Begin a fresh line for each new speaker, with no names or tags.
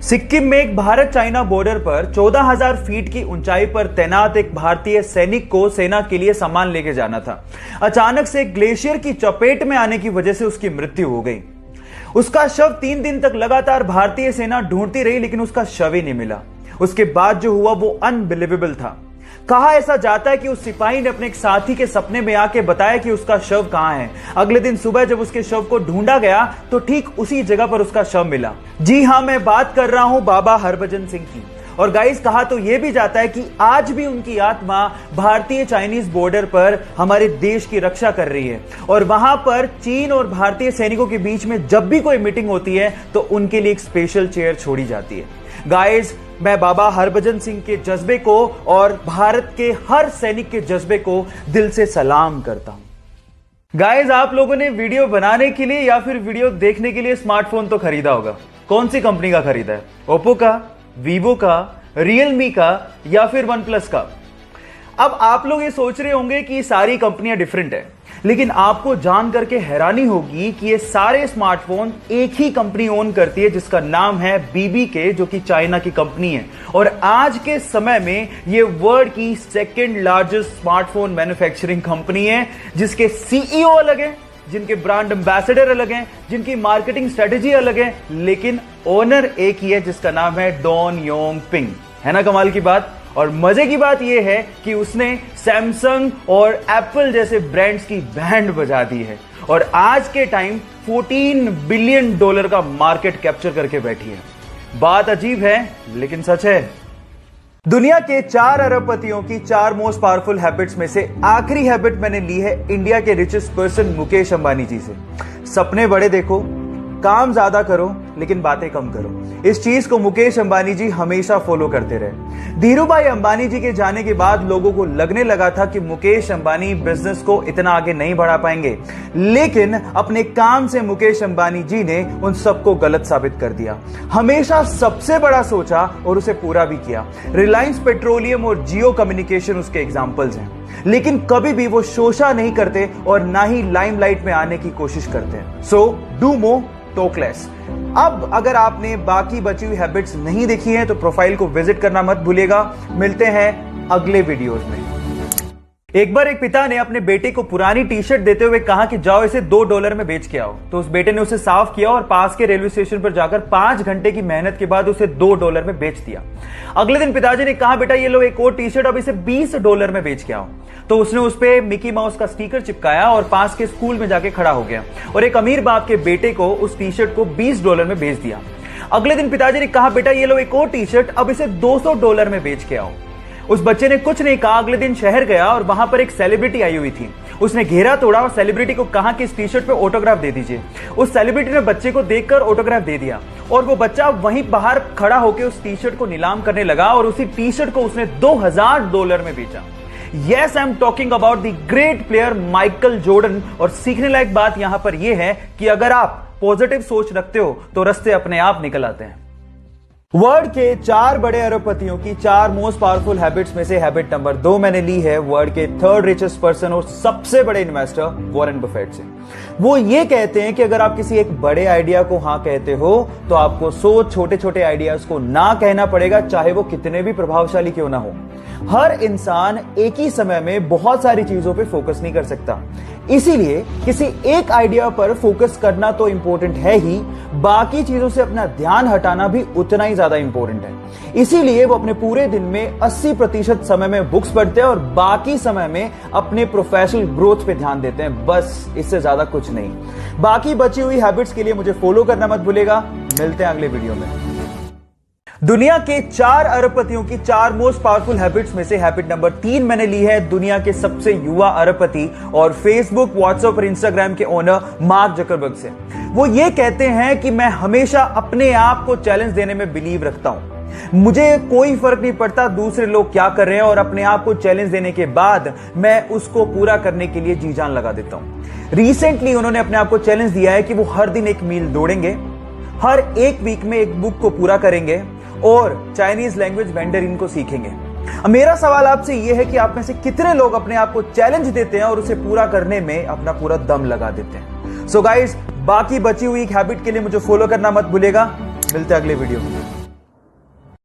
सिक्किम में एक Bharat China border पर 14,000 फीट की ऊंचाई पर तैनात एक भारतीय सैनिक को सेना के लिए सामान लेके जाना था। अचानक से ग्लेशियर की चपेट में आने की वजह से उसकी मृत्यु हो गई। उसका शव 3 दिन तक लगातार भारतीय सेना ढूंढती रही, लेकिन उसका शव ही नहीं मिला। उसके बाद जो हुआ वो अनबिलीवेबल था। कहा ऐसा जाता है कि उस सिपाही ने अपने एक साथी के सपने में आके बताया कि उसका शव कहां है। अगले दिन सुबह जब उसके शव को ढूंढा गया तो ठीक उसी जगह पर उसका शव मिला। जी हां, मैं बात कर रहा हूं बाबा हरभजन सिंह की। और गाइस, कहा तो यह भी जाता है कि आज भी उनकी आत्मा भारतीय चाइनीज बॉर्डर पर हमारे देश की रक्षा कर रही है। और वहां पर चीन और भारतीय सैनिकों के बीच में जब भी कोई मीटिंग होती है तो उनके लिए एक स्पेशल चेयर छोड़ी जाती है। गाइस, मैं बाबा हरभजन सिंह के जज्बे को और भारत के हर सैनिक के जज्बे को दिल से सलाम करता हूं। गाइस, आप लोगों ने वीडियो बनाने के लिए या फिर वीडियो देखने के लिए स्मार्टफोन तो खरीदा होगा। कौन सी कंपनी का खरीदा है? ओप्पो का, वीवो का, रियलमी का या फिर वन प्लस का? अब आप लोग ये सोच रहे होंगे कि सारी कंपनियां डिफरेंट है, लेकिन आपको जान करके हैरानी होगी कि ये सारे स्मार्टफोन एक ही कंपनी ओन करती है, जिसका नाम है BBK, जो कि चाइना की कंपनी है। और आज के समय में ये वर्ल्ड की second largest smartphone manufacturing company है, जिसके CEO अलग है, जिनके ब्रांड एम्बेसडर अलग हैं, जिनकी मार्केटिंग स्ट्रेटेजी अलग है, लेकिन ओनर एक ही है, जिसका नाम है डॉन योंग पिंग। है ना कमाल की बात? और मजे की बात यह है कि उसने सैमसंग और एप्पल जैसे ब्रांड्स की बैंड बजा दी है और आज के टाइम $14 बिलियन का मार्केट कैप्चर करके बैठी है। बात अजीब है लेकिन सच है। दुनिया के 4 अरबपतियों की 4 मोस्ट पावरफुल हैबिट्स में से आखिरी हैबिट मैंने ली है इंडिया के रिचेस्ट पर्सन मुकेश अंबानी जी से। सपने बड़े देखो, काम ज्यादा करो लेकिन बातें कम करो। इस चीज को मुकेश अंबानी जी हमेशा फॉलो करते रहे। धीरूभाई अंबानी जी के जाने के बाद लोगों को लगने लगा था कि मुकेश अंबानी बिजनेस को इतना आगे नहीं बढ़ा पाएंगे, लेकिन अपने काम से मुकेश अंबानी जी ने उन सबको गलत साबित कर दिया। हमेशा सबसे बड़ा सोचा और उसे पूरा भी किया। रिलायंस पेट्रोलियम और जियो कम्युनिकेशन उसके एग्जाम्पल्स हैं, लेकिन कभी भी वो शोषा नहीं करते और ना ही लाइमलाइट में आने की कोशिश करते हैं। So do more, talk less. अब अगर आपने बाकी बची हुई हैबिट्स नहीं देखी हैं तो प्रोफाइल को विजिट करना मत भूलिएगा। मिलते हैं अगले वीडियोस में। एक बार एक पिता ने अपने बेटे को पुरानी टी-शर्ट देते हुए कहा कि जाओ इसे $2 में बेच के आओ। तो उस बेटे ने उसे साफ किया और पास के रेलवे स्टेशन पर जाकर 5 घंटे की मेहनत के बाद उसे $2 में बेच दिया। अगले दिन पिताजी ने कहा, बेटा ये लो एक और टी-शर्ट, अब इसे $20 में बेच के आओ। तो उसने उस पे मिकी माउस का स्टिकर चिपकाया और पास के स्कूल में जाके खड़ा हो गया और एक अमीर बाप के बेटे को उस टी-शर्ट को $20 में बेच दिया। अगले दिन पिताजी ने कहा, बेटा ये लो एक और टी-शर्ट, अब इसे $200 में बेच के आओ। उस बच्चे ने कुछ नहीं कहा। अगले दिन शहर गया और वहां पर एक सेलिब्रिटी आई हुई थी। उसने घेरा तोड़ा और सेलिब्रिटी को कहा कि इस टी-शर्ट पे ऑटोग्राफ दे दीजिए। उस सेलिब्रिटी ने बच्चे को देखकर ऑटोग्राफ दे दिया और वो बच्चा वहीं बाहर खड़ा होकर उस टी-शर्ट को नीलाम करने लगा और उसी टी-शर्ट को उसने $2000 में बेचा। Yes, I'm talking about the great player Michael Jordan. और सीखने लायक बात यहां पर यह है कि अगर आप पॉजिटिव सोच रखते हो तो रास्ते अपने आप निकल आते हैं। वर्ल्ड के 4 बड़े अरबपतियों की 4 मोस्ट पावरफुल हैबिट्स में से हैबिट नंबर 2 मैंने ली है वर्ल्ड के 3rd रिचेस्ट पर्सन और सबसे बड़े इन्वेस्टर वॉरेन बफेट से। वो ये कहते हैं कि अगर आप किसी एक बड़े आइडिया को हां कहते हो तो आपको 100 छोटे छोटे आइडियाज को ना कहना पड़ेगा, चाहे वो कितने भी प्रभावशाली क्यों ना हो। हर इंसान एक ही समय में बहुत सारी चीजों पे फोकस नहीं कर सकता, इसीलिए किसी एक आइडिया पर फोकस करना तो इंपॉर्टेंट है ही, बाकी चीजों से अपना ध्यान हटाना भी उतना ही ज्यादा इंपॉर्टेंट है। इसीलिए वो अपने पूरे दिन में 80% समय में बुक्स पढ़ते हैं और बाकी समय में अपने प्रोफेशनल ग्रोथ पे ध्यान देते हैं। बस इससे ज्यादा कुछ नहीं। बाकी बची हुई हैबिट्स के लिए मुझे फॉलो करना मत भूलिएगा। मिलते हैं अगले वीडियो में। दुनिया के 4 अरबपतियों की 4 मोस्ट पावरफुल हैबिट्स में से हैबिट नंबर 3 मैंने ली है दुनिया के सबसे युवा अरबपति और फेसबुक, व्हाट्सएप और इंस्टाग्राम के ओनर मार्क जकरबर्ग से। वो ये कहते हैं कि मैं हमेशा अपने आप को चैलेंज देने में बिलीव रखता हूं। मुझे कोई फर्क नहीं पड़ता दूसरे लोग क्या कर रहे हैं और अपने आप को चैलेंज देने के बाद मैं उसको पूरा करने के लिए जी जान लगा देता हूं। रिसेंटली उन्होंने अपने आप को चैलेंज दिया है कि वो हर दिन 1 मील दौड़ेंगे, हर 1 वीक में 1 बुक को पूरा करेंगे और चाइनीज लैंग्वेज मैंडरिन को सीखेंगे। मेरा सवाल आपसे यह है कि आप में से कितने लोग अपने आप को चैलेंज देते हैं और उसे पूरा करने में अपना पूरा दम लगा देते हैं। सो गाइस, बाकी बची हुई हैबिट के लिए मुझे फॉलो करना मत भूलिएगा। मिलते हैं अगले वीडियो में।